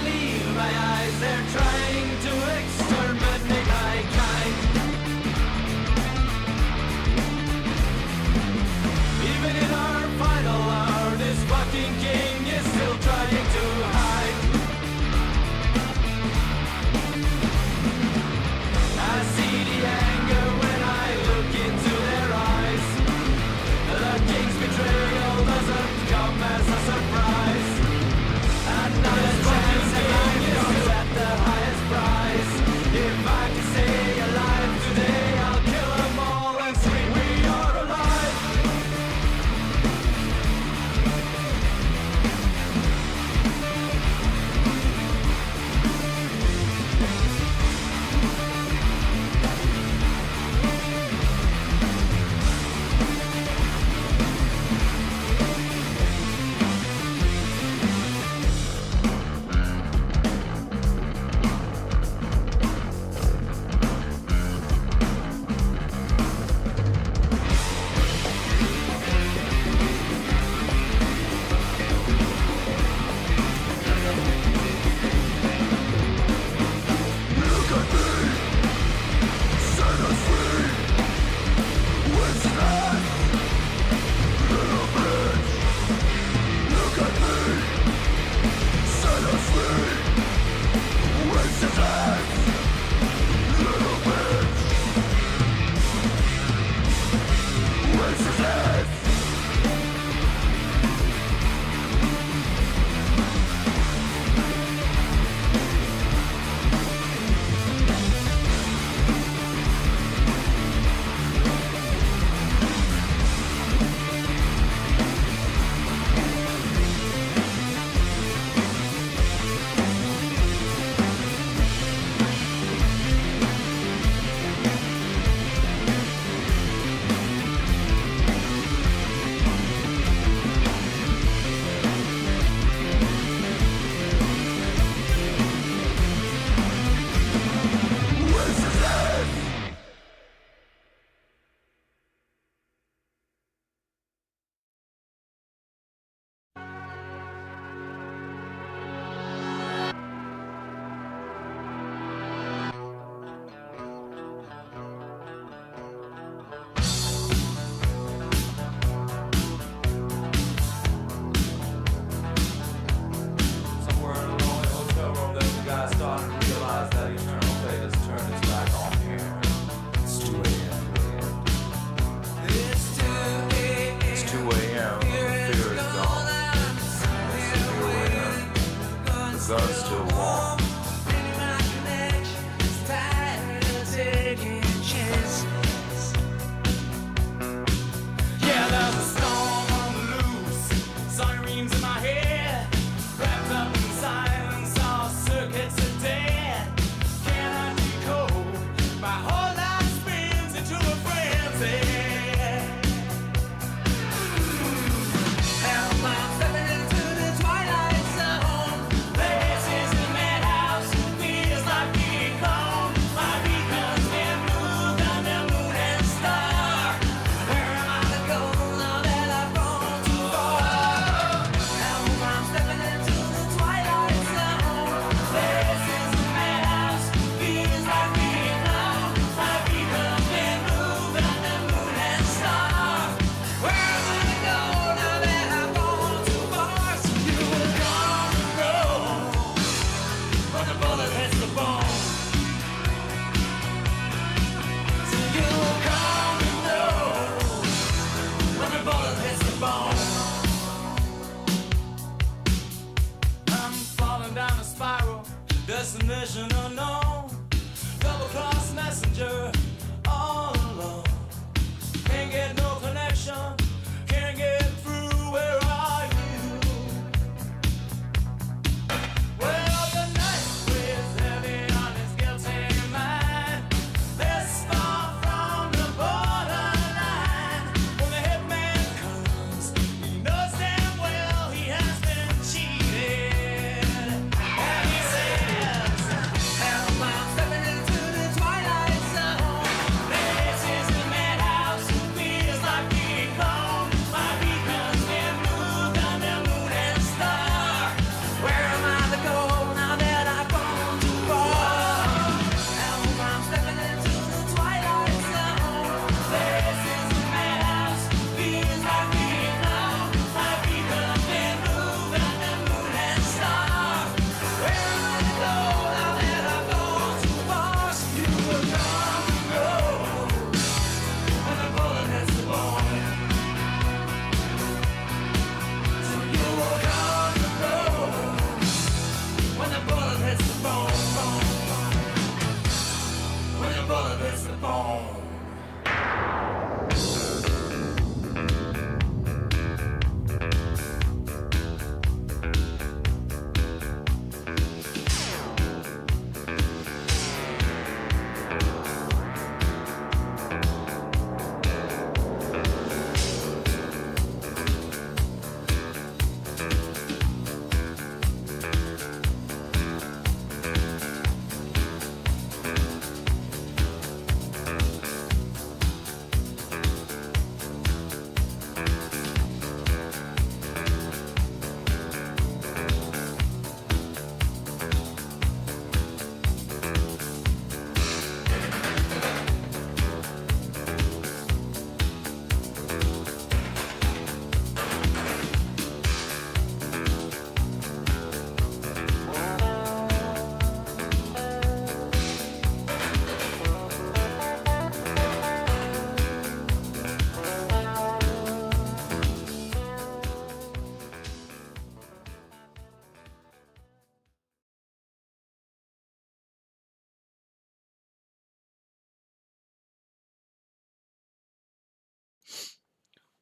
believe my eyes. They're trying to exterminate my kind. Even in our final hour, this fucking king is still trying to hide. I see the anger when I look into their eyes. The king's betrayal doesn't come as a surprise. Another chance is at the highest price. If I can stay alive today, I'll kill them all and scream, we are alive. Destination unknown, double-cross messenger, all alone. Can't get no connection, can't get through, where are you? Well, the night weighs heavy on his guilty mind. This far from the borderline. When the hitman comes, he knows damn well he has been cheated. And he says,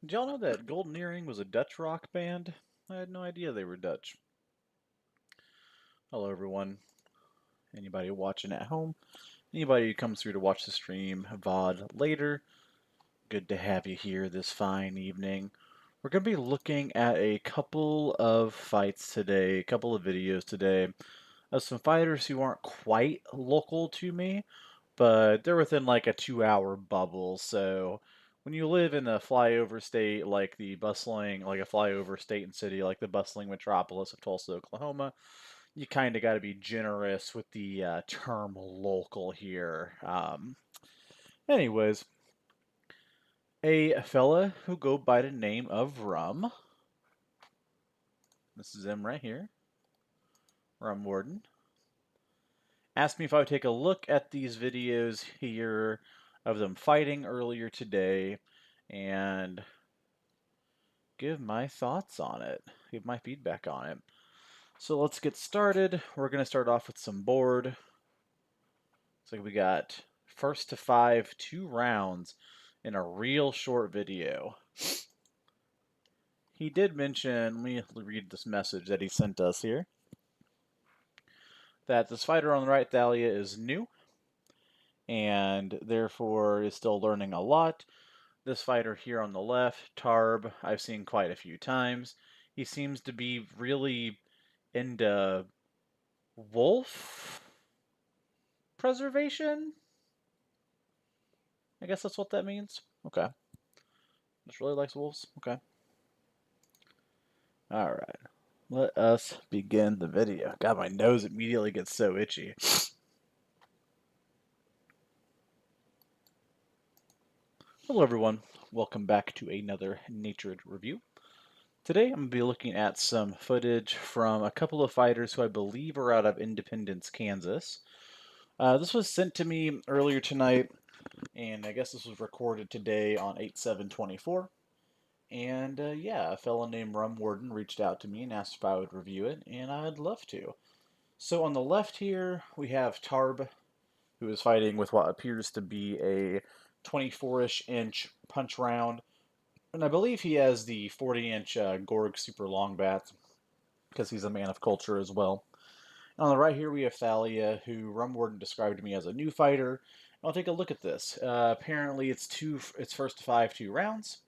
Did y'all know that Golden Earring was a Dutch rock band? I had no idea they were Dutch. Hello, everyone. Anybody watching at home? Anybody who comes through to watch the stream VOD later? Good to have you here this fine evening. We're going to be looking at a couple of fights today, a couple of videos today of some fighters who aren't quite local to me, but they're within like a 2-hour bubble. So when you live in a flyover state like a flyover state and city like the bustling metropolis of Tulsa, Oklahoma, you kind of got to be generous with the term local here. Anyways, a fella who go by the name of Rum. This is him right here. Rum Warden. Asked me if I would take a look at these videos here of them fighting earlier today and give my thoughts on it, give my feedback on it. So let's get started. We're going to start off with some board. So we got first to 5, 2 rounds in a real short video. He did mention, let me read this message that he sent us here, that this fighter on the right, Thalia, is new and therefore is still learning a lot. This fighter here on the left, Tarb, I've seen quite a few times. He seems to be really into wolf preservation. I guess that's what that means. Okay. Just really likes wolves. Okay. Alright. Let us begin the video. God, my nose immediately gets so itchy. Hello everyone, welcome back to another Natured Review. Today I'm going to be looking at some footage from a couple of fighters who I believe are out of Independence, Kansas. This was sent to me earlier tonight, and I guess this was recorded today on 8/7/24. And yeah, a fellow named Rum Warden reached out to me and asked if I would review it, and I'd love to. So on the left here, we have Tarb, who is fighting with what appears to be a 24-ish inch punch round. And I believe he has the 40-inch Gorg super long bats, because he's a man of culture as well. And on the right here we have Thalia, who Rum Warden described to me as a new fighter. And I'll take a look at this. Apparently it's first to 5, 2 rounds.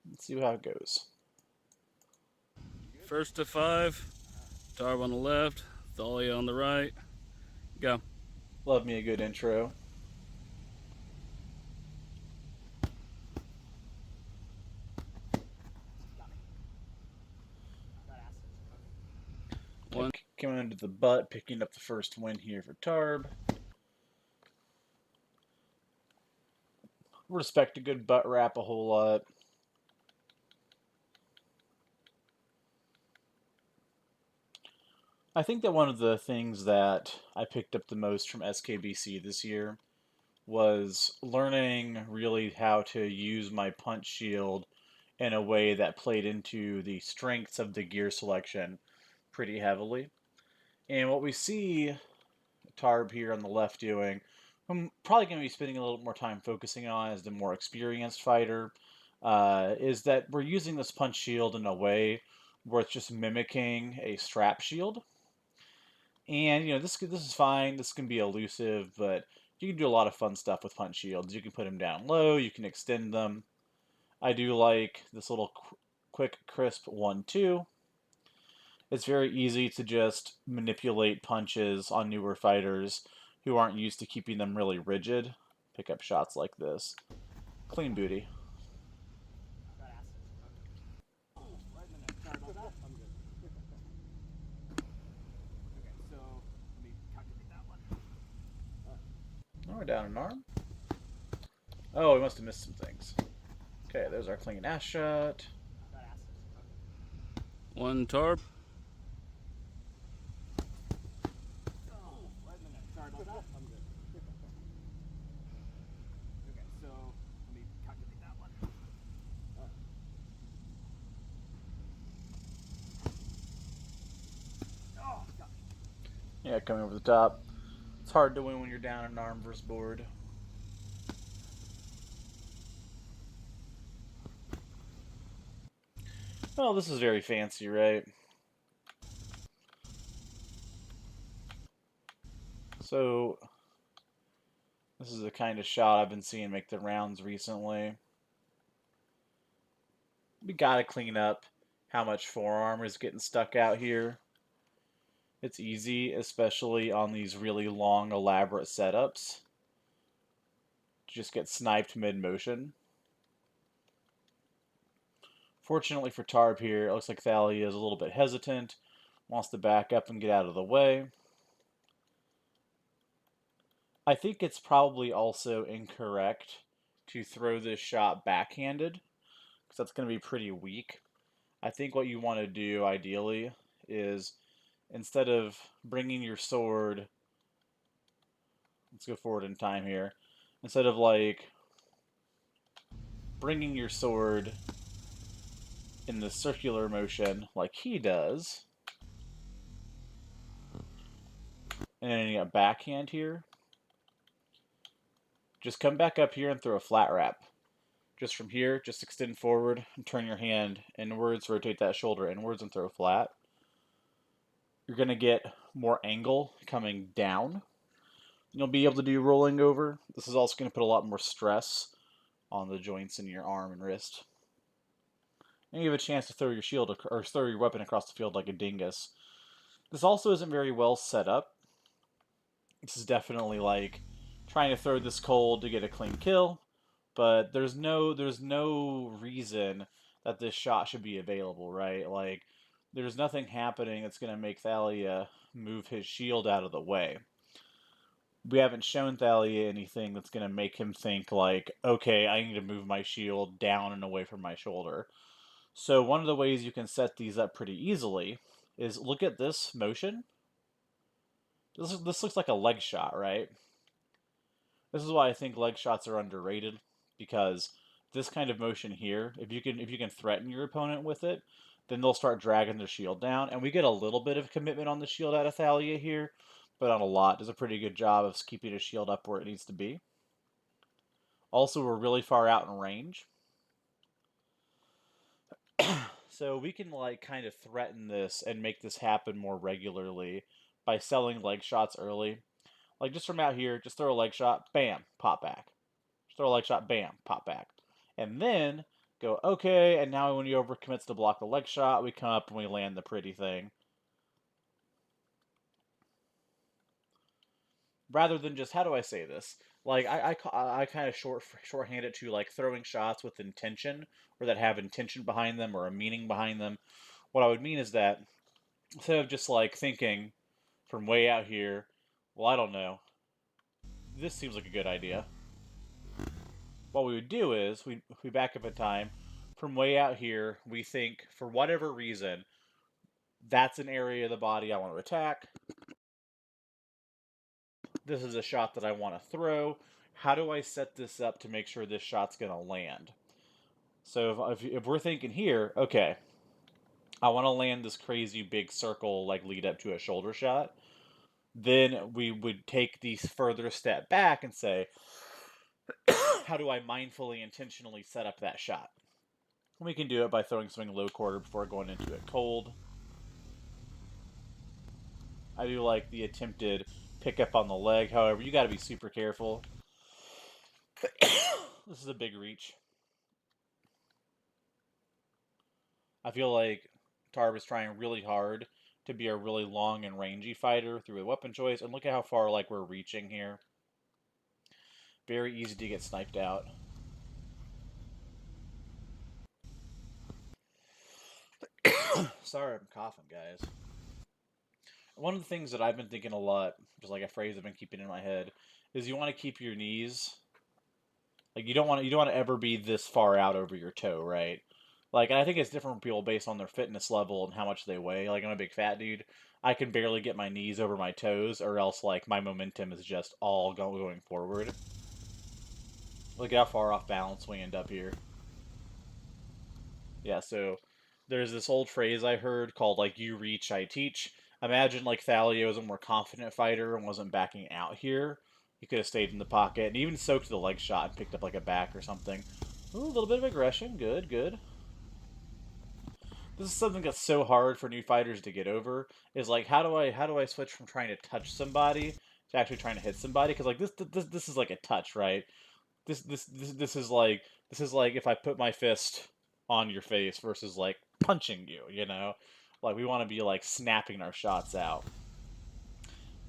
Let's see how it goes. First to 5, Tarb on the left, Thalia on the right. Go. Love me a good intro. One. Coming into the butt, picking up the first win here for Tarb. Respect a good butt wrap a whole lot. I think that one of the things that I picked up the most from SKBC this year was learning really how to use my punch shield in a way that played into the strengths of the gear selection pretty heavily. And what we see Tarb here on the left doing, I'm probably going to be spending a little more time focusing on as the more experienced fighter, is that we're using this punch shield in a way where it's just mimicking a strap shield. And, you know, this is fine. This can be elusive, but you can do a lot of fun stuff with punch shields. You can put them down low. You can extend them. I do like this little quick, crisp 1-2. It's very easy to just manipulate punches on newer fighters who aren't used to keeping them really rigid. Pick up shots like this. Clean booty. Oh, we're down an arm. Oh, we must have missed some things. Okay, there's our clean ass shot. One Tarb. Yeah, coming over the top. It's hard to win when you're down an arm versus board. Well, this is very fancy, right? So, this is the kind of shot I've been seeing make the rounds recently. We gotta clean up how much forearm is getting stuck out here. It's easy, especially on these really long, elaborate setups, to just get sniped mid-motion. Fortunately for Tarb here, it looks like Thalia is a little bit hesitant, wants to back up and get out of the way. I think it's probably also incorrect to throw this shot backhanded, because that's going to be pretty weak. I think what you want to do, ideally, is instead of bringing your sword, let's go forward in time here, instead of like bringing your sword in the circular motion like he does, and then you got backhand here, just come back up here and throw a flat wrap. Just from here, just extend forward and turn your hand inwards, rotate that shoulder inwards and throw flat. You're going to get more angle coming down. You'll be able to do rolling over. This is also going to put a lot more stress on the joints in your arm and wrist. And you have a chance to throw your shield or throw your weapon across the field like a dingus. This also isn't very well set up. This is definitely like trying to throw this cold to get a clean kill, but there's no reason that this shot should be available, right? Like, there's nothing happening that's going to make Thalia move his shield out of the way. We haven't shown Thalia anything that's going to make him think like, okay, I need to move my shield down and away from my shoulder. So one of the ways you can set these up pretty easily is look at this motion. This looks like a leg shot, right? This is why I think leg shots are underrated, because this kind of motion here, if you can threaten your opponent with it, then they'll start dragging their shield down, and we get a little bit of commitment on the shield out of Thalia here, but not a lot. Does a pretty good job of keeping his shield up where it needs to be. Also, we're really far out in range, so we can like kind of threaten this and make this happen more regularly by selling leg shots early. Like, just from out here, just throw a leg shot, bam, pop back. Just throw a leg shot, bam, pop back. And then go, okay, and now when he overcommits to block the leg shot, we come up and we land the pretty thing. Rather than just, how do I say this? Like, I kind of shorthand it to, like, throwing shots with intention, or that have intention behind them, or a meaning behind them. What I would mean is that, instead of just, like, thinking from way out here, well, I don't know, this seems like a good idea. What we would do is, we back up in time, from way out here, we think, for whatever reason, that's an area of the body I want to attack. This is a shot that I want to throw. How do I set this up to make sure this shot's going to land? So if we're thinking here, okay, I want to land this crazy big circle, like lead up to a shoulder shot, then we would take these further step back and say, how do I mindfully, intentionally set up that shot? We can do it by throwing something low quarter before going into it cold. I do like the attempted pickup on the leg, however, you got to be super careful. This is a big reach. I feel like Tarb is trying really hard to be a really long and rangy fighter through a weapon choice, and look at how far like we're reaching here. Very easy to get sniped out. Sorry, I'm coughing, guys. One of the things that I've been thinking a lot, just like a phrase I've been keeping in my head, is you want to keep your knees, like you don't want to ever be this far out over your toe, right? Like, and I think it's different for people based on their fitness level and how much they weigh. Like, I'm a big fat dude. I can barely get my knees over my toes, or else like my momentum is just all going forward. Look how far off balance we end up here. Yeah, so there's this old phrase I heard called like, you reach, I teach. Imagine like Thalia was a more confident fighter and wasn't backing out here. He could have stayed in the pocket and even soaked the leg shot and picked up like a back or something. Ooh, a little bit of aggression. Good, good. This is something that's so hard for new fighters to get over. Is like, how do I switch from trying to touch somebody to actually trying to hit somebody? Because like this is like a touch, right? This is like if I put my fist on your face versus like punching you, you know? Like we want to be like snapping our shots out.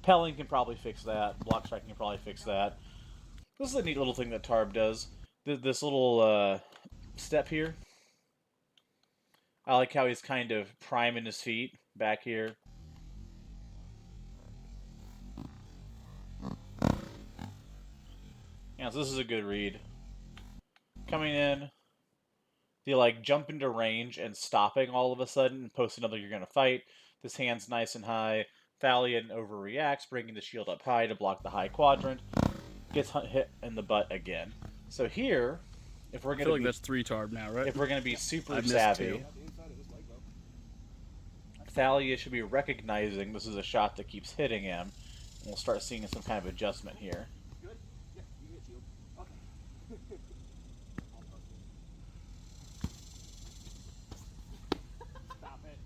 Pelling can probably fix that. Block striking can probably fix that. This is a neat little thing that Tarb does. This little step here. I like how he's kind of priming his feet back here. Yeah, so this is a good read. Coming in, the like jump into range and stopping all of a sudden and post another you're gonna fight. This hand's nice and high. Thalian overreacts, bringing the shield up high to block the high quadrant. Gets hit in the butt again. So here, if we're I feel gonna like be, that's 3 Tarb now, right? if we're gonna be super I missed savvy, 2. Thalia should be recognizing this is a shot that keeps hitting him. And we'll start seeing some kind of adjustment here. Good? Yeah, you get shield. Okay. Stop it.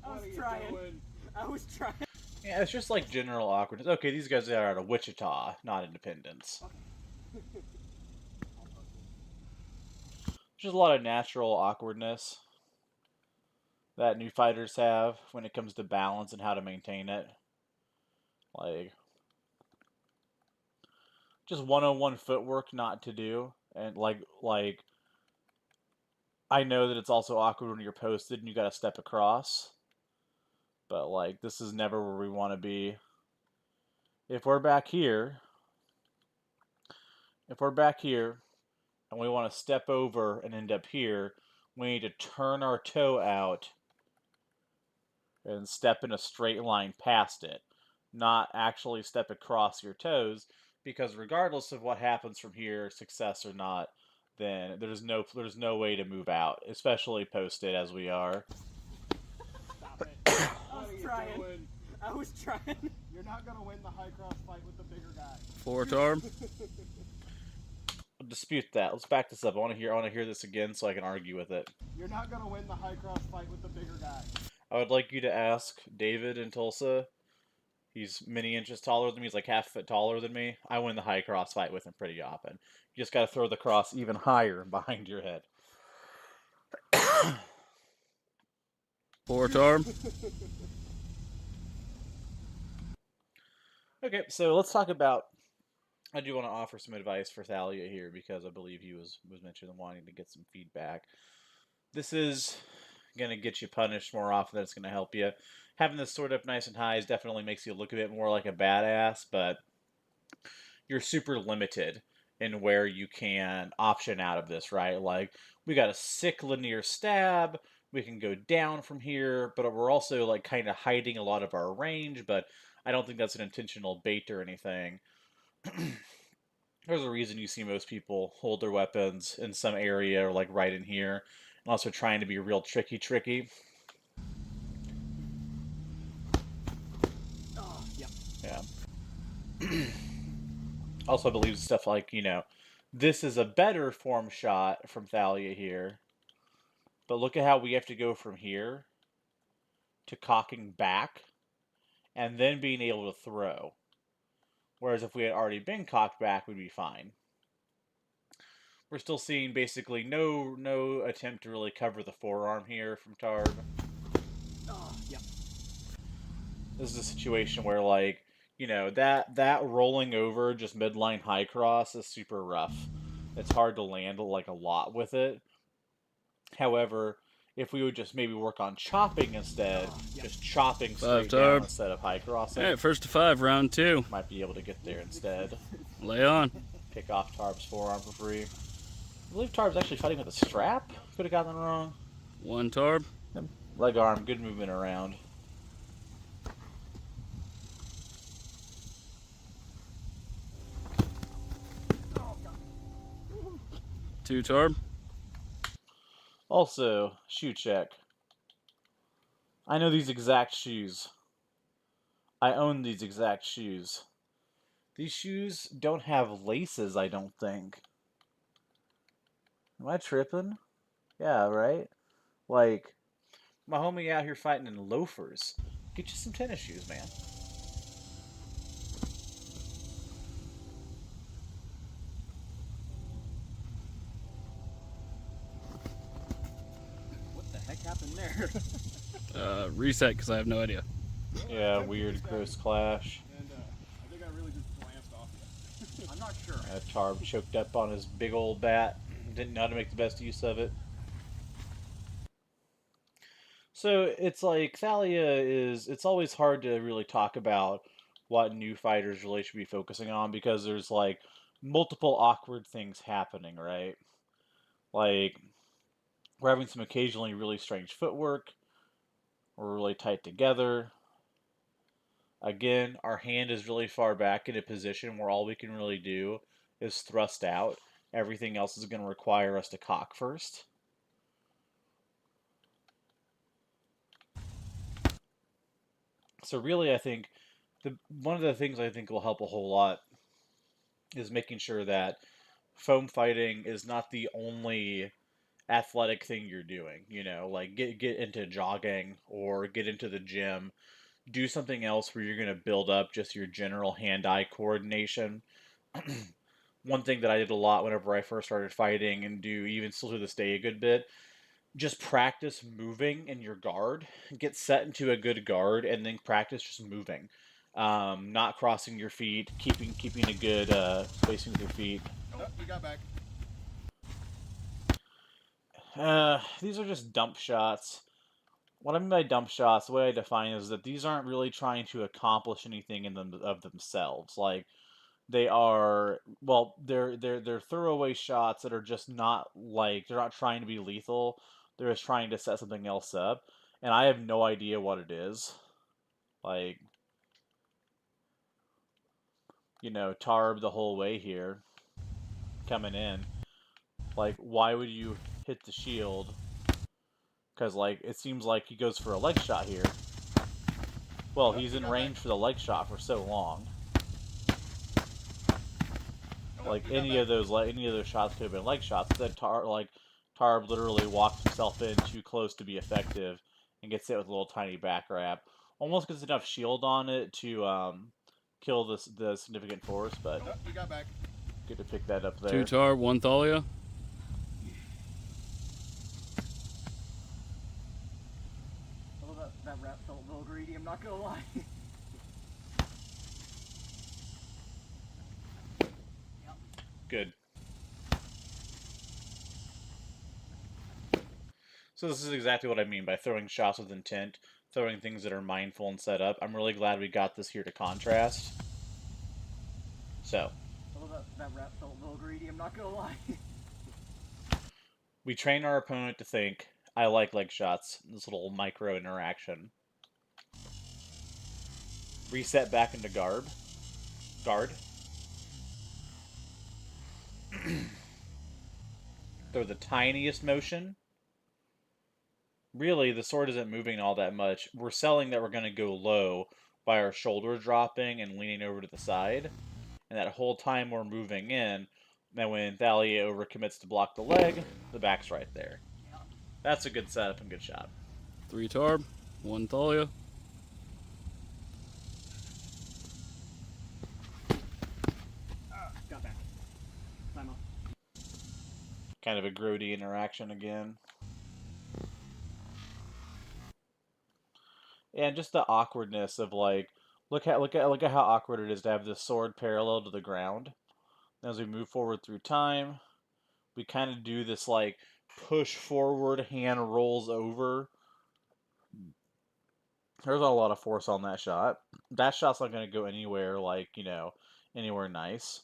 I was What are you trying. doing? I was trying. Yeah, it's just like general awkwardness. Okay, these guys are out of Wichita, not Independence. Just a lot of natural awkwardness that new fighters have when it comes to balance and how to maintain it. Like, just 101 footwork not to do. And like I know that it's also awkward when you're posted and you gotta step across. But like this is never where we want to be. If we're back here, and we want to step over and end up here, we need to turn our toe out and step in a straight line past it, not actually step across your toes, because regardless of what happens from here, success or not, then there's no way to move out, especially posted as we are. Stop it. I What was are you trying. doing? I was trying. You're not gonna win the high cross fight with the bigger guy. 4 Tarb. I'll dispute that. Let's back this up. I want to hear this again so I can argue with it. You're not gonna win the high cross fight with the bigger guy. I would like you to ask David in Tulsa. He's many inches taller than me. He's like half a foot taller than me. I win the high cross fight with him pretty often. You just got to throw the cross even higher behind your head. 4 Tarb. Okay, so let's talk about. I do want to offer some advice for Thalia here because I believe he was mentioning wanting to get some feedback. This is going to get you punished more often than it's going to help you. Having this sword up nice and high definitely makes you look a bit more like a badass, but you're super limited in where you can option out of this, right? Like, we got a sick linear stab, we can go down from here, but we're also like kind of hiding a lot of our range, but I don't think that's an intentional bait or anything. There's a reason you see most people hold their weapons in some area or like right in here, and also trying to be real tricky. Oh, yep. Yeah. Also, I believe stuff like, this is a better form shot from Thalia here, but look at how we have to go from here to cocking back and then being able to throw. Whereas if we had already been cocked back, we'd be fine. We're still seeing basically no attempt to really cover the forearm here from Tarb. Oh, yep. This is a situation where, like, that rolling over just midline high cross is super rough. It's hard to land like a lot with it. However, if we would just maybe work on chopping instead, just chopping straight down instead of high crossing, Alright, 1st to 5, round 2. might be able to get there instead. Lay on. Pick off Tarb's forearm for free. I believe Tarb's actually fighting with a strap. Could have gotten that wrong. 1 Tarb. Leg arm, good movement around. Two Tarb. Also, shoe check. I know these exact shoes. I own these exact shoes. These shoes don't have laces, I don't think. Am I tripping? Yeah, right? Like, My homie out here fighting in loafers. Get you some tennis shoes, man. What the heck happened there? Reset because I have no idea. Yeah, weird, gross clash. And I think I really just glanced off you. I'm not sure. Tarb choked up on his big old bat. Didn't know how to make the best use of it. So it's like Thalia is. It's always hard to really talk about what new fighters really should be focusing on because there's like multiple awkward things happening, right? Like we're having some occasionally really strange footwork. We're really tight together. Again, our hand is really far back in a position where all we can really do is thrust out. Everything else is going to require us to cock first. So really, I think one of the things I think will help a whole lot is making sure that foam fighting is not the only athletic thing you're doing. You know, like get into jogging or get into the gym. Do something else where you're going to build up just your general hand-eye coordination. One thing that I did a lot whenever I first started fighting and do even still to this day a good bit, just practice moving in your guard. Get set into a good guard and then practice just moving. Not crossing your feet, keeping a good spacing with your feet. Oh, you got back. These are just dump shots. What I mean by dump shots, the way I define it is that these aren't really trying to accomplish anything in them of themselves. Like they are, well, they're throwaway shots that are just not like they're not trying to be lethal. They're just trying to set something else up, and I have no idea what it is. Like, you know, Tarb the whole way here, coming in. Like, why would you hit the shield? Because, like, it seems like he goes for a leg shot here. Well, he's in range for the leg shot for so long. Like, any of those shots could have been leg shots. That Tarb literally walks himself in too close to be effective and gets hit with a little tiny back wrap. Almost gets enough shield on it to kill the significant force, but Oh, you got back. good to pick that up there. 2 Tarb, 1 Thalia. Oh, that rap felt a little greedy, I'm not gonna lie. Good. So this is exactly what I mean by throwing shots with intent, throwing things that are mindful and set up. I'm really glad we got this here to contrast. So, Oh, that rap felt a little greedy, I'm not gonna lie. we train our opponent to think, I like leg shots, this little micro interaction. Reset back into guard. Throw the tiniest motion. Really, the sword isn't moving all that much. We're selling that we're going to go low by our shoulder dropping and leaning over to the side. And that whole time we're moving in, then when Thalia overcommits to block the leg, the back's right there. That's a good setup and good shot. 3 Tarb, 1 Thalia. Got back. Time up. Kind of a grody interaction again. And just the awkwardness of like, look at how awkward it is to have this sword parallel to the ground. As we move forward through time, we kind of do this like push forward, hand rolls over. There's not a lot of force on that shot. That shot's not going to go anywhere like, you know, anywhere nice.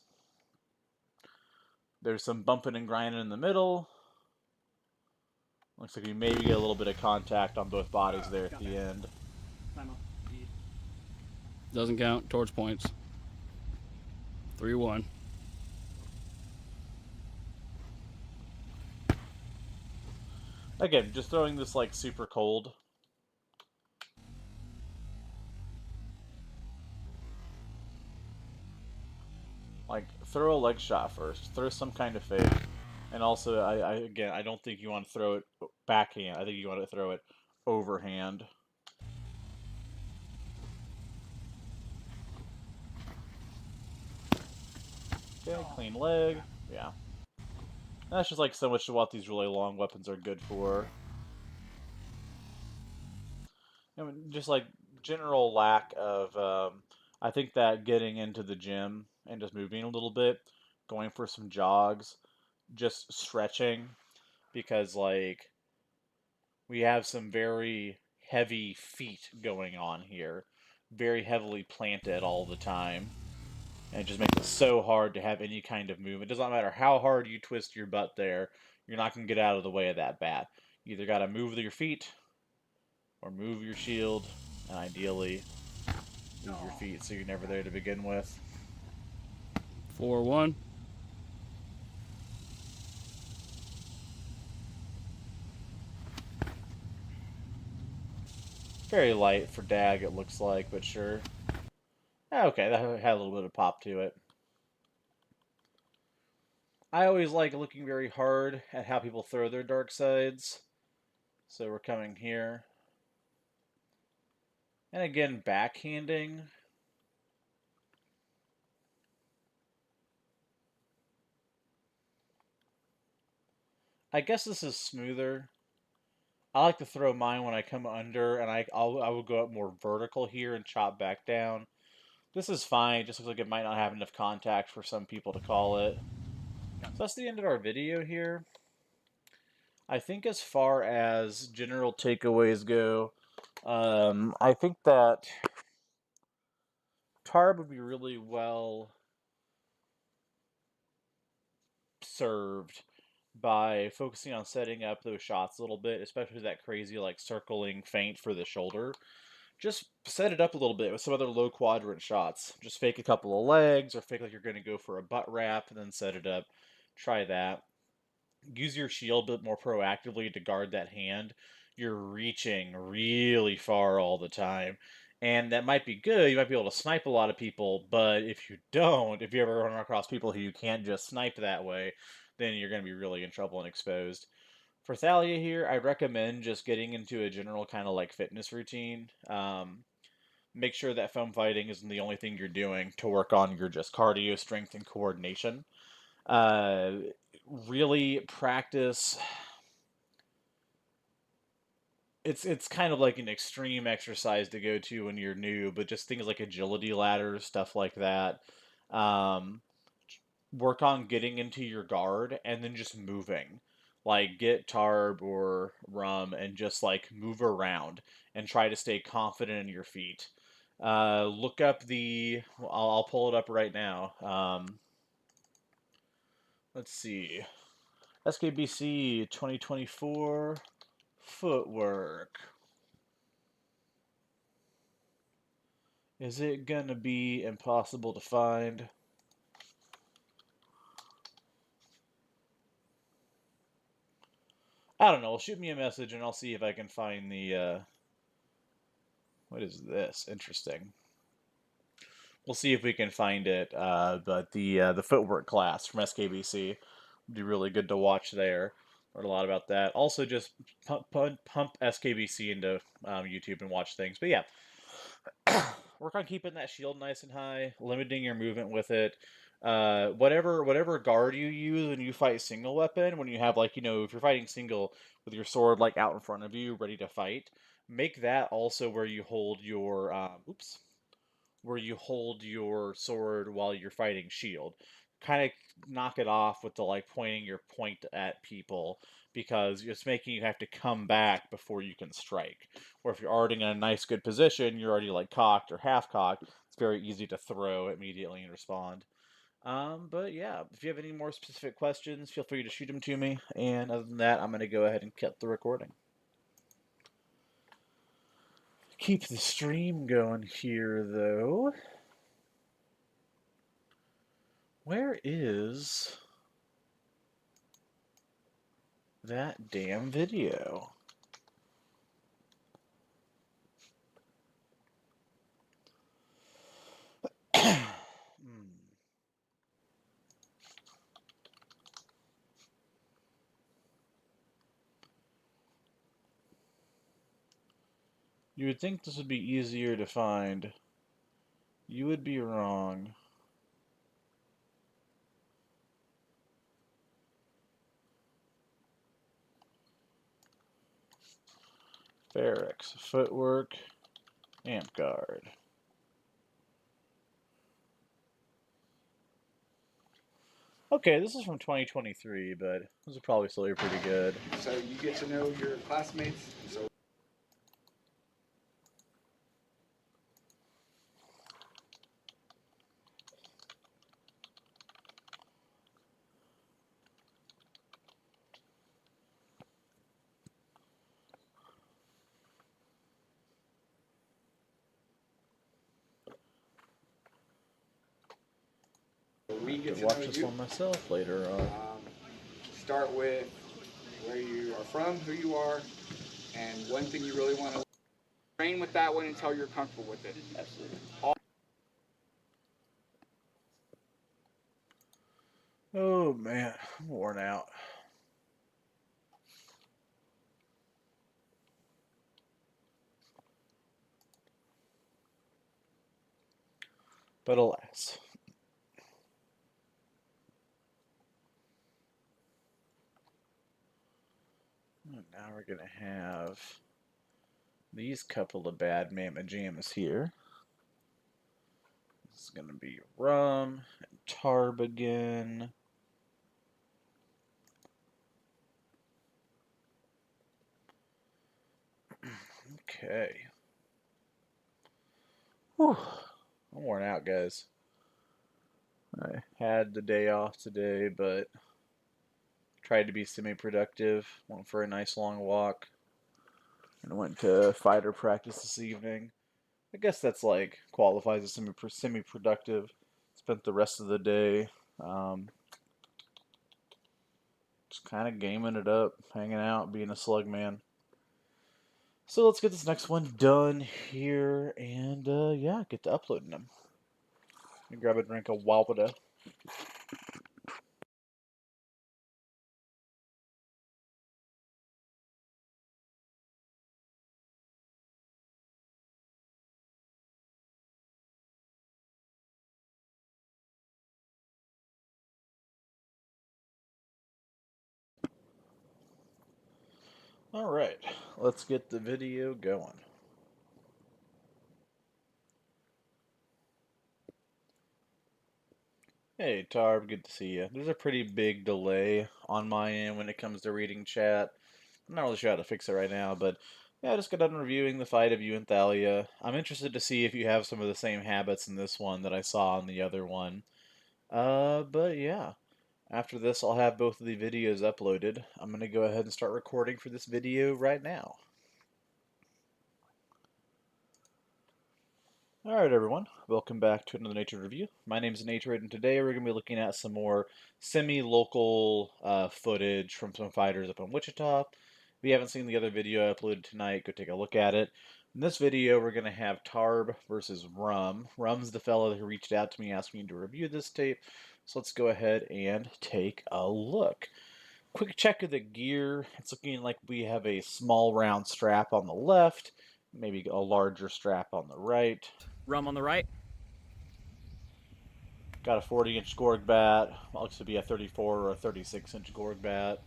There's some bumping and grinding in the middle. Looks like we maybe get a little bit of contact on both bodies there at the end. Time up. Doesn't count. Torch points. 3-1. Again, just throwing this like super cold. Like, throw a leg shot first. Throw some kind of fake. And also, I don't think you want to throw it backhand. I think you want to throw it overhand. Okay, clean leg. Yeah. That's just like so much of what these really long weapons are good for. I mean, just like general lack of, I think that getting into the gym and just moving a little bit, going for some jogs, just stretching, because like we have some very heavy feet going on here, very heavily planted all the time. And it just makes it so hard to have any kind of movement. It doesn't matter how hard you twist your butt there, you're not going to get out of the way of that bat. You either got to move your feet or move your shield, and ideally move your feet so you're never there to begin with. 4-1. Very light for Dag, it looks like, but sure. Okay, that had a little bit of pop to it. I always like looking very hard at how people throw their dark sides. So we're coming here. And again, backhanding. I guess this is smoother. I like to throw mine when I come under, and I will go up more vertical here and chop back down. This is fine. It just looks like it might not have enough contact for some people to call it. So that's the end of our video here. I think as far as general takeaways go, I think that Tarb would be really well served by focusing on setting up those shots a little bit, especially that crazy like circling feint for the shoulder. Just set it up a little bit with some other low quadrant shots. Just fake a couple of legs or fake like you're going to go for a butt wrap and then set it up. Try that. Use your shield a bit more proactively to guard that hand. You're reaching really far all the time. And that might be good. You might be able to snipe a lot of people, but if you don't, if you ever run across people who you can't just snipe that way, then you're going to be really in trouble and exposed. For Thalia here, I recommend just getting into a general kind of like fitness routine. Make sure that foam fighting isn't the only thing you're doing to work on your just cardio, strength, and coordination. Really practice. It's kind of like an extreme exercise to go to when you're new, but just things like agility ladders, stuff like that. Um, Work on getting into your guard and then just moving. Like get Tarb or Rum and just like move around and try to stay confident in your feet. Look up the. I'll pull it up right now. Let's see. SKBC 2024 footwork. Is it gonna be impossible to find? I don't know. Shoot me a message and I'll see if I can find the. What is this? Interesting. We'll see if we can find it. But the footwork class from SKBC would be really good to watch there. Learn a lot about that. Also, just pump SKBC into YouTube and watch things. But yeah, work on keeping that shield nice and high, limiting your movement with it. Whatever guard you use when you fight single weapon, when you have like if you're fighting single with your sword like out in front of you, ready to fight, make that also where you hold your where you hold your sword while you're fighting shield. Kind of knock it off with the like pointing your point at people because it's making you have to come back before you can strike. Or if you're already in a nice good position, you're already like cocked or half cocked, it's very easy to throw immediately and respond. But yeah, if you have any more specific questions, feel free to shoot them to me. And other than that, I'm going to go ahead and cut the recording. Keep the stream going here, though. Where is that damn video? You would think this would be easier to find. You would be wrong. Ferrex, footwork, amp guard. Okay, this is from 2023, but this is probably still pretty good. So you get to know your classmates. So we I get could to watch know this you. one myself later on. Start with where you are from, who you are, and one thing you really want to train with that one until you're comfortable with it. Absolutely. Oh man, I'm worn out. But alas. And now we're going to have these couple of bad mamma jammas here. This is going to be rum and tarb again. Okay. Whew. I'm worn out, guys. I had the day off today, but tried to be semi-productive. Went for a nice long walk. And went to fighter practice this evening. I guess that's like qualifies as semi-productive. Spent the rest of the day just kind of gaming it up, hanging out, being a slug man. So let's get this next one done here, and yeah, get to uploading them. Let me grab a drink of Walpida. Alright, let's get the video going. Hey Tarb, good to see you. There's a pretty big delay on my end when it comes to reading chat. I'm not really sure how to fix it right now, but yeah, I just got done reviewing the fight of you and Thalia. I'm interested to see if you have some of the same habits in this one that I saw in the other one. But yeah. After this, I'll have both of the videos uploaded. I'm going to go ahead and start recording for this video right now. Alright everyone, welcome back to another Nature Review. My name is Nature, and today we're going to be looking at some more semi-local footage from some fighters up in Wichita. If you haven't seen the other video I uploaded tonight, go take a look at it. In this video, we're going to have Tarb versus Rum. Rum's the fellow who reached out to me asking me to review this tape, so let's go ahead and take a look. Quick check of the gear. It's looking like we have a small round strap on the left, maybe a larger strap on the right. Rum on the right. Got a 40-inch Gorg bat. Looks to be a 34 or a 36-inch Gorg bat.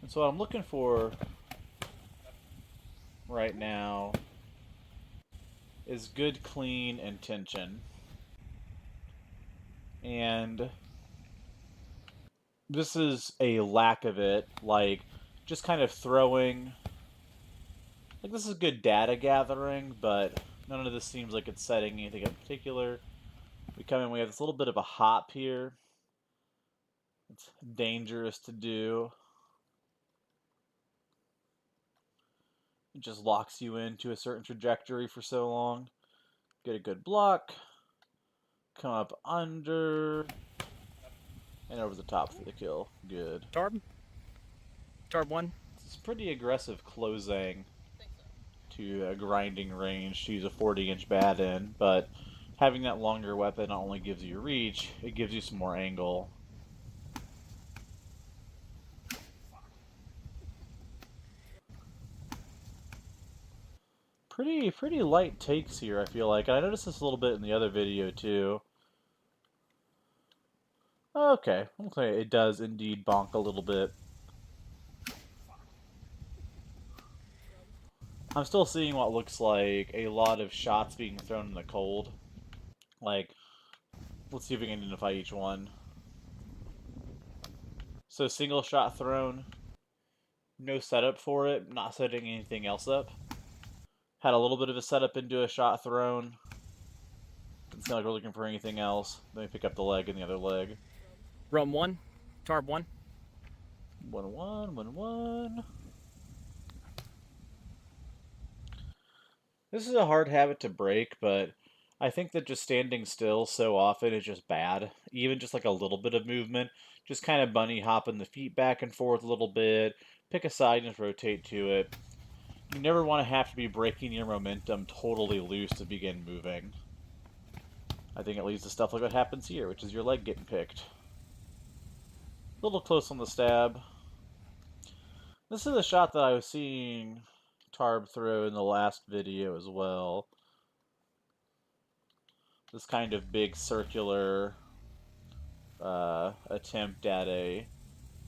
And so what I'm looking for right now is good, clean, and tension. And this is a lack of it, like just kind of throwing. Like this is good data gathering, but none of this seems like it's setting anything in particular. We have this little bit of a hop here. It's dangerous to do. It just locks you into a certain trajectory for so long. Get a good block. Come up under. And over the top for the kill. Good. Tarb. Tarb 1. It's pretty aggressive closing to a grinding range to use a 40-inch bat in, but having that longer weapon not only gives you reach, it gives you some more angle. Pretty light takes here, I feel like. I noticed this a little bit in the other video too. Okay, okay, it does indeed bonk a little bit. I'm still seeing what looks like a lot of shots being thrown in the cold. Like, let's see if we can identify each one. So single shot thrown, no setup for it, not setting anything else up. Had a little bit of a setup into a shot thrown. It's not like we're looking for anything else. Then we pick up the leg and the other leg. Rum 1, Tarb 1. 1-1, 1-1. This is a hard habit to break, but I think that just standing still so often is just bad. Even just like a little bit of movement, just kind of bunny hopping the feet back and forth a little bit, pick a side and just rotate to it. You never want to have to be breaking your momentum totally loose to begin moving. I think it leads to stuff like what happens here, which is your leg getting picked. A little close on the stab. This is a shot that I was seeing Tarb throw in the last video as well. This kind of big circular attempt at a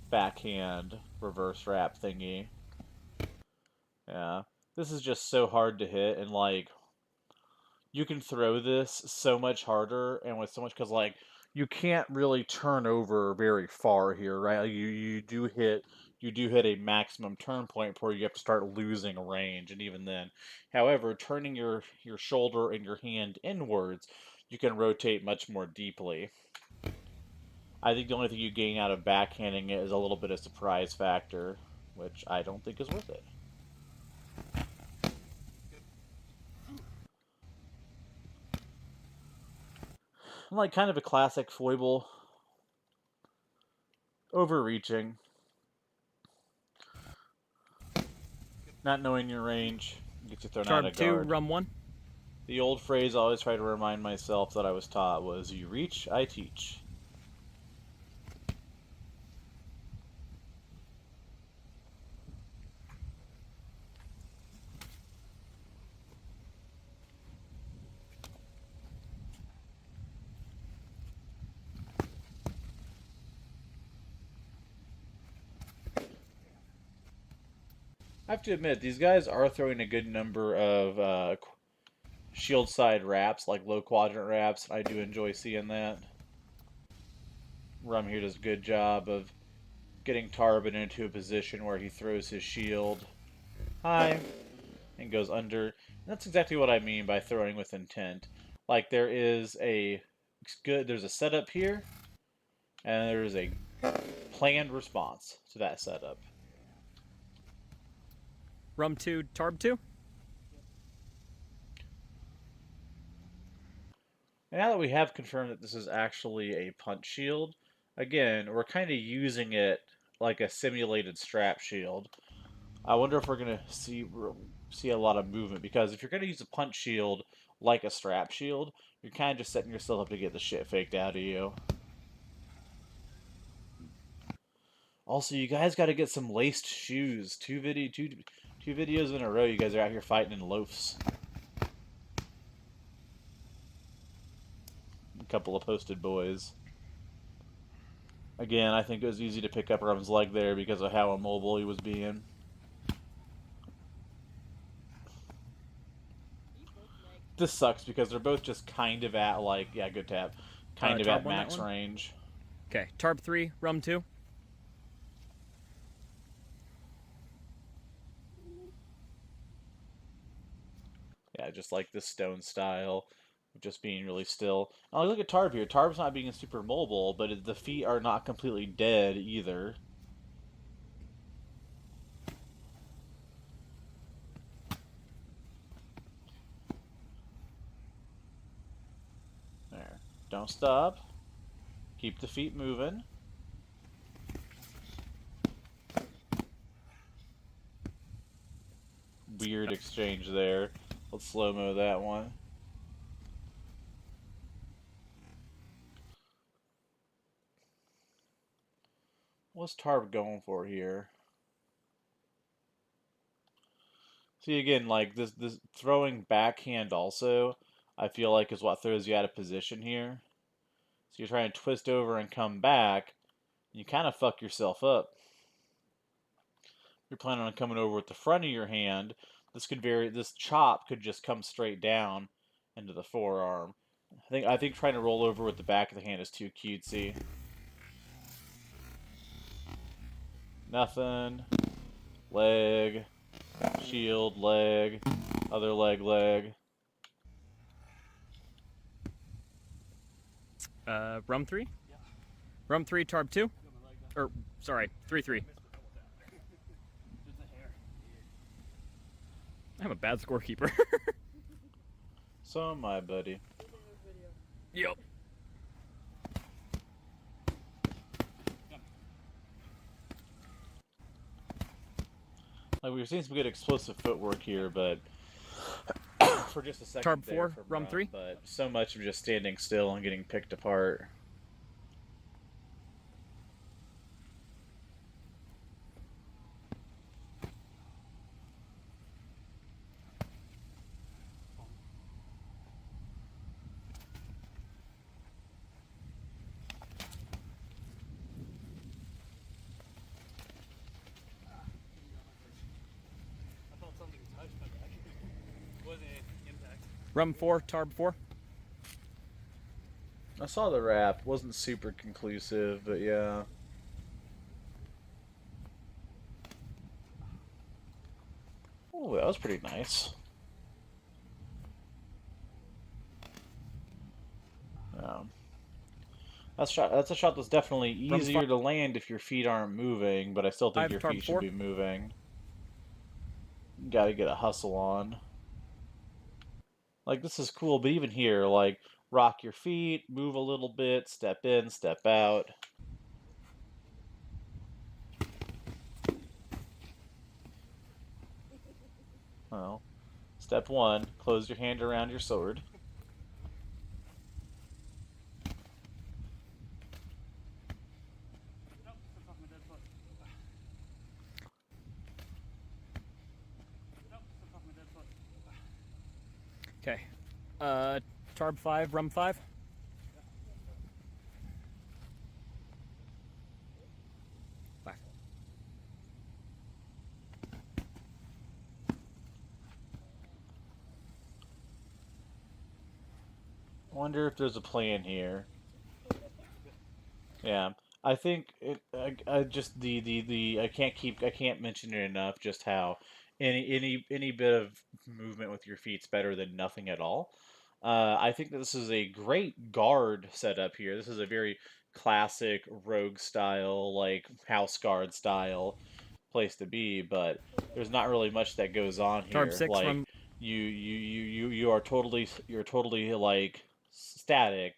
backhand reverse wrap thingy. Yeah, this is just so hard to hit, and like, you can throw this so much harder and with so much, because like, you can't really turn over very far here, right? Like, you do hit a maximum turn point before you have to start losing range, and even then. However, turning your shoulder and your hand inwards, you can rotate much more deeply. I think the only thing you gain out of backhanding it is a little bit of surprise factor, which I don't think is worth it. Like, kind of a classic foible. Overreaching. Not knowing your range gets you thrown out Tarb of 2, guard. Rum 1. The old phrase I always try to remind myself that I was taught was, you reach, I teach. I have to admit, these guys are throwing a good number of shield side wraps, like low quadrant wraps. I do enjoy seeing that. Rum here does a good job of getting Tarbin into a position where he throws his shield high and goes under. And that's exactly what I mean by throwing with intent. Like, there's a setup here, and there's a planned response to that setup. Rum 2, Tarb 2. And now that we have confirmed that this is actually a punch shield, again, we're kind of using it like a simulated strap shield. I wonder if we're going to see a lot of movement, because if you're going to use a punch shield like a strap shield, you're kind of just setting yourself up to get the shit faked out of you. Also, you guys got to get some laced shoes. Two videos in a row, you guys are out here fighting in loafs. A couple of posted boys. Again, I think it was easy to pick up Rum's leg there because of how immobile he was being. This sucks because they're both just kind of at, like, yeah, good tap. Kind of Tarb at won that max one? range. Okay, Tarb 3, Rum 2. Yeah, just like this stone style, just being really still. Oh, look at Tarb here. Tarb's not being super mobile, but the feet are not completely dead either. There. Don't stop. Keep the feet moving. Weird exchange there. Let's slow-mo that one. What's Tarb going for here? See again, like this throwing backhand also, I feel like is what throws you out of position here. So you're trying to twist over and come back, you kind of fuck yourself up. You're planning on coming over with the front of your hand. This chop could just come straight down into the forearm. I think trying to roll over with the back of the hand is too cutesy. Nothing. Leg. Shield, leg. Other leg, leg. Rum 3? Yeah. Rum 3, Tarb 2? Or, sorry, 3-3. I'm a bad scorekeeper. So am I, buddy. Yep. Like we were seeing some good explosive footwork here, but for just a second Tarb 4, Rum 3? But so much of just standing still and getting picked apart. Rum 4, Tarb 4? I saw the wrap. Wasn't super conclusive, but yeah. Oh, that was pretty nice. Yeah. That's a shot that's definitely easier to land if your feet aren't moving, but I still think your feet should be moving. You gotta get a hustle on. Like, this is cool, but even here, like, rock your feet, move a little bit, step in, step out. Well, step 1, close your hand around your sword. Okay. Tarb 5, Rum 5? Back. Wonder if there's a plan here. Yeah, I think I just I can't mention it enough just how any bit of movement with your feet's better than nothing at all. I think that this is a great guard setup here. This is a very classic rogue style, like house guard style place to be, but there's not really much that goes on here. Tarb 6 Like from you're totally like static,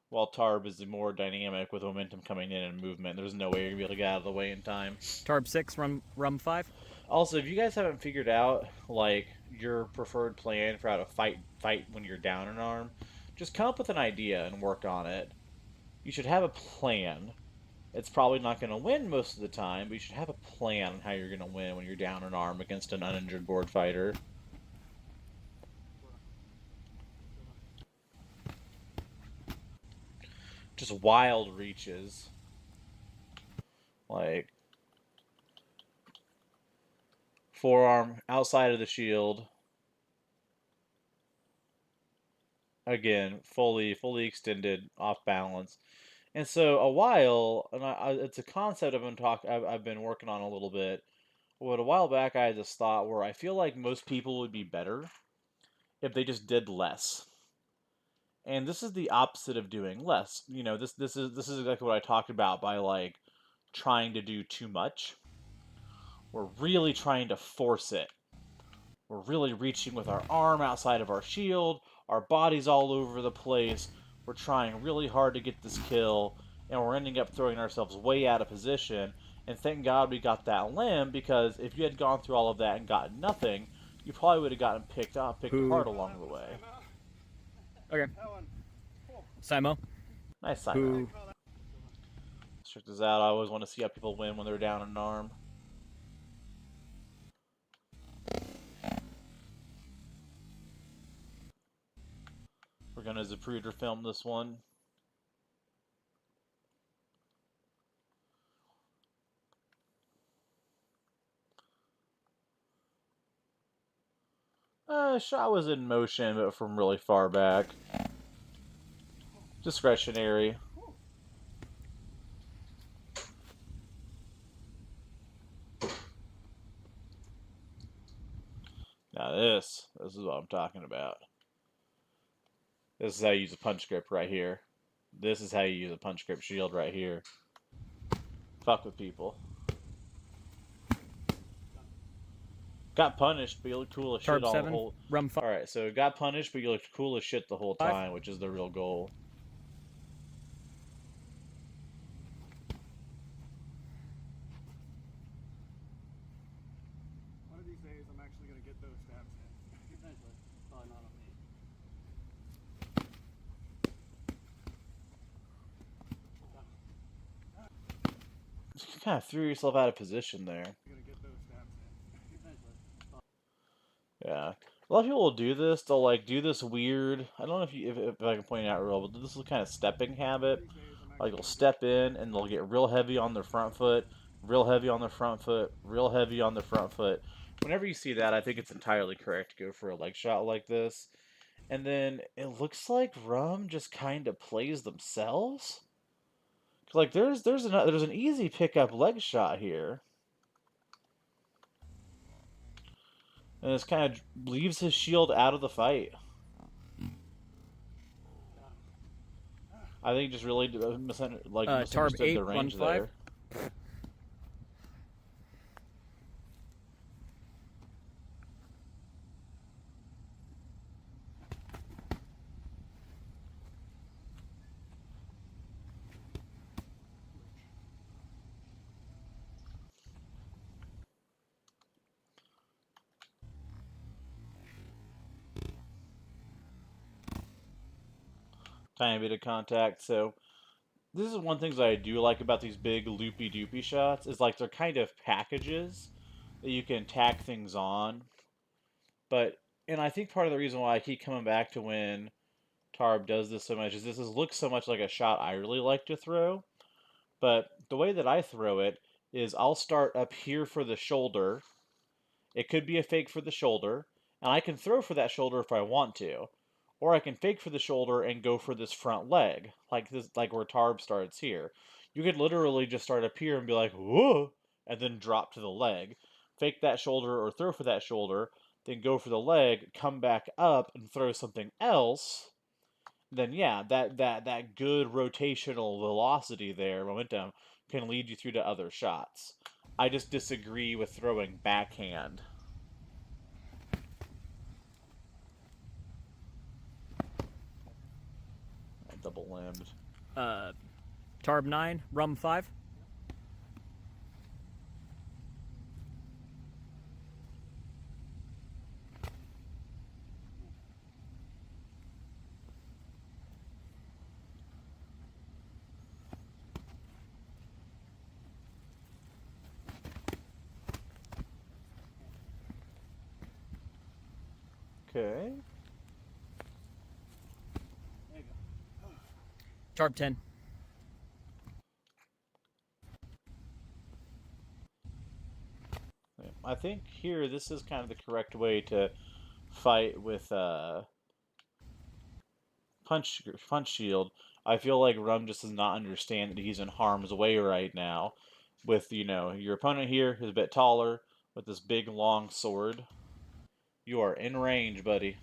while Tarb is more dynamic with momentum coming in and movement. There's no way you're gonna be able to get out of the way in time. Tarb 6, Rum 5? Also, if you guys haven't figured out like your preferred plan for how to fight when you're down an arm, just come up with an idea and work on it. You should have a plan. It's probably not going to win most of the time, but you should have a plan on how you're going to win when you're down an arm against an uninjured board fighter. Just wild reaches. Like forearm outside of the shield. Again, fully extended, off balance. And so a while, and it's a concept I've been working on a little bit. But a while back, I had this thought where I feel like most people would be better if they just did less. And this is the opposite of doing less. You know, this is exactly what I talked about by like trying to do too much. We're really trying to force it. We're really reaching with our arm outside of our shield. Our body's all over the place. We're trying really hard to get this kill, and we're ending up throwing ourselves way out of position. And thank God we got that limb, because if you had gone through all of that and gotten nothing, you probably would have gotten picked apart along the way. Okay. Simo. Nice side. Let's check this out. I always want to see how people win when they're down an arm. We're gonna Zapruder film this one. Shot was in motion, but from really far back. Discretionary. Now this is what I'm talking about. This is how you use a punch grip right here. This is how you use a punch grip shield right here. Fuck with people. Got punished, but you looked cool as shit Tarp all the 7, whole. rum 5. Alright, so got punished, but you looked cool as shit the whole time, which is the real goal. One of these days, I'm actually gonna get those stabs in. Eventually, probably not on me. You kind of threw yourself out of position there. I'm gonna get those stabs in. Eventually. Yeah. A lot of people will do this. They'll like do this weird. I don't know if I can point it out real, but this is kind of stepping habit. Like they'll step in and they'll get real heavy on their front foot, real heavy on their front foot, real heavy on their front foot. Whenever you see that, I think it's entirely correct to go for a leg shot like this. And then it looks like Rum just kind of plays themselves. 'Cause, like there's an easy pickup leg shot here. And this kind of leaves his shield out of the fight. I think just really Tarb misunderstood 8, the range 1-5. there. Tiny bit of contact. So this is one thing that I do like about these big loopy doopy shots is like they're kind of packages that you can tack things on. And I think part of the reason why I keep coming back to when Tarb does this so much is looks so much like a shot I really like to throw. But the way that I throw it is I'll start up here for the shoulder. It could be a fake for the shoulder, and I can throw for that shoulder if I want to. Or I can fake for the shoulder and go for this front leg, like where Tarb starts here. You could literally just start up here and be like, whoa, and then drop to the leg. Fake that shoulder or throw for that shoulder, then go for the leg, come back up and throw something else. Then yeah, that good rotational velocity there, momentum, can lead you through to other shots. I just disagree with throwing backhand. Double limbed. Tarb 9, rum 5. Okay. Tarb 10. I think here this is kind of the correct way to fight with punch shield. I feel like Rum just does not understand that he's in harm's way right now. With your opponent here is a bit taller with this big long sword. You are in range, buddy.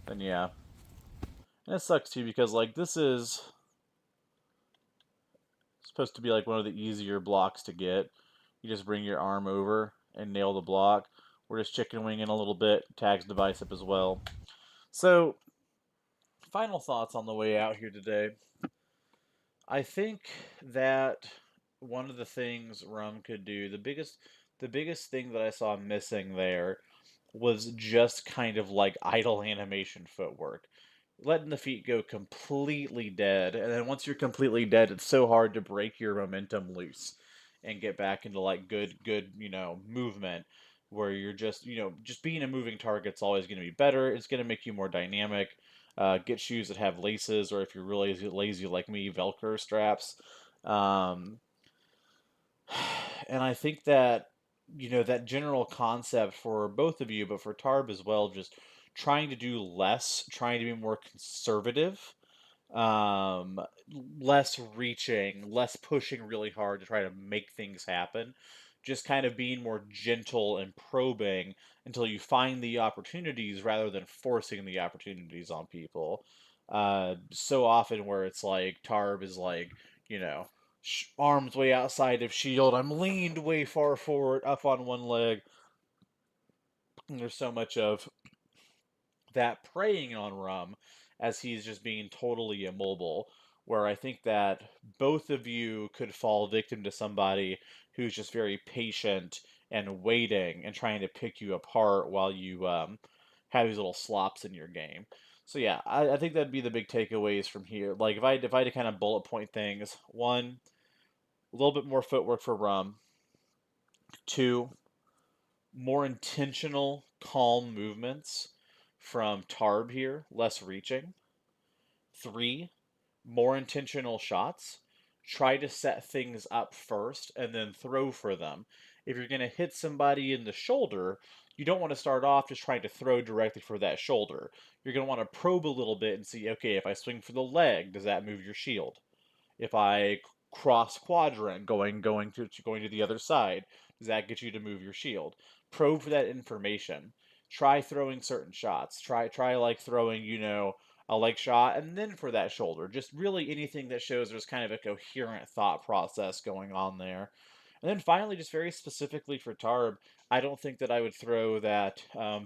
Then yeah. And it sucks too because like this is supposed to be like one of the easier blocks to get. You just bring your arm over and nail the block. We're just chicken winging a little bit, tags the bicep as well. So, final thoughts on the way out here today. I think that one of the things Rum could do, the biggest thing that I saw missing there was just kind of like idle animation footwork. letting the feet go completely dead. And then once you're completely dead, it's so hard to break your momentum loose and get back into like good, movement where you're just, just being a moving target's always going to be better. It's going to make you more dynamic. Get shoes that have laces, or if you're really lazy like me, Velcro straps. Um, and I think that, that general concept for both of you, but for Tarb as well, just trying to do less, trying to be more conservative, um, less reaching, less pushing really hard to try to make things happen, just kind of being more gentle and probing until you find the opportunities rather than forcing the opportunities on people. So often where it's like Tarb is like, you know, arms way outside of shield. I'm leaned way far forward, up on one leg. And there's so much of that preying on Rum as he's just being totally immobile. Where I think that both of you could fall victim to somebody who's just very patient and waiting and trying to pick you apart while you have these little slops in your game. So yeah, I think that'd be the big takeaways from here. Like if I had to kind of bullet point things, one, a little bit more footwork for Rum. Two, more intentional, calm movements from Tarb here, less reaching. Three, more intentional shots. Try to set things up first and then throw for them. If you're going to hit somebody in the shoulder, you don't want to start off just trying to throw directly for that shoulder. You're going to want to probe a little bit and see, okay, if I swing for the leg, does that move your shield? If I cross quadrant going to the other side, does that get you to move your shield? Probe for that information. Try throwing certain shots. Try like throwing, a leg shot and then for that shoulder. Just really anything that shows there's kind of a coherent thought process going on there. And then finally, just very specifically for Tarb, I don't think that I would throw that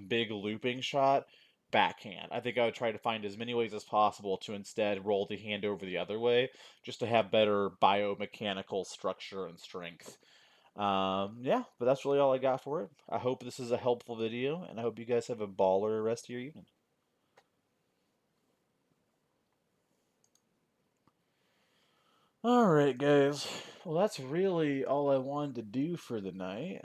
big looping shot backhand. I think I would try to find as many ways as possible to instead roll the hand over the other way, just to have better biomechanical structure and strength. Yeah, but that's really all I got for it. I hope this is a helpful video, and I hope you guys have a baller rest of your evening. Alright, guys. Well, that's really all I wanted to do for the night.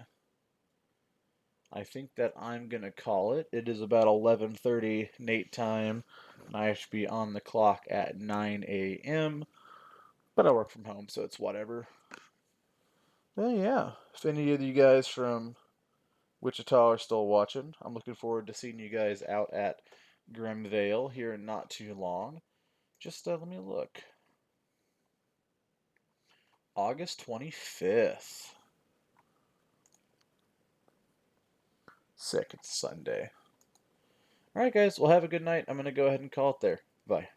I think that I'm going to call it. It is about 11:30 Nate time, and I should be on the clock at 9 a.m., but I work from home, so it's whatever. But yeah, if any of you guys from Wichita are still watching, I'm looking forward to seeing you guys out at Grimvale here in not too long. Just let me look. August 25th. Sick, it's Sunday. Alright, guys, well, have a good night. I'm going to go ahead and call it there. Bye.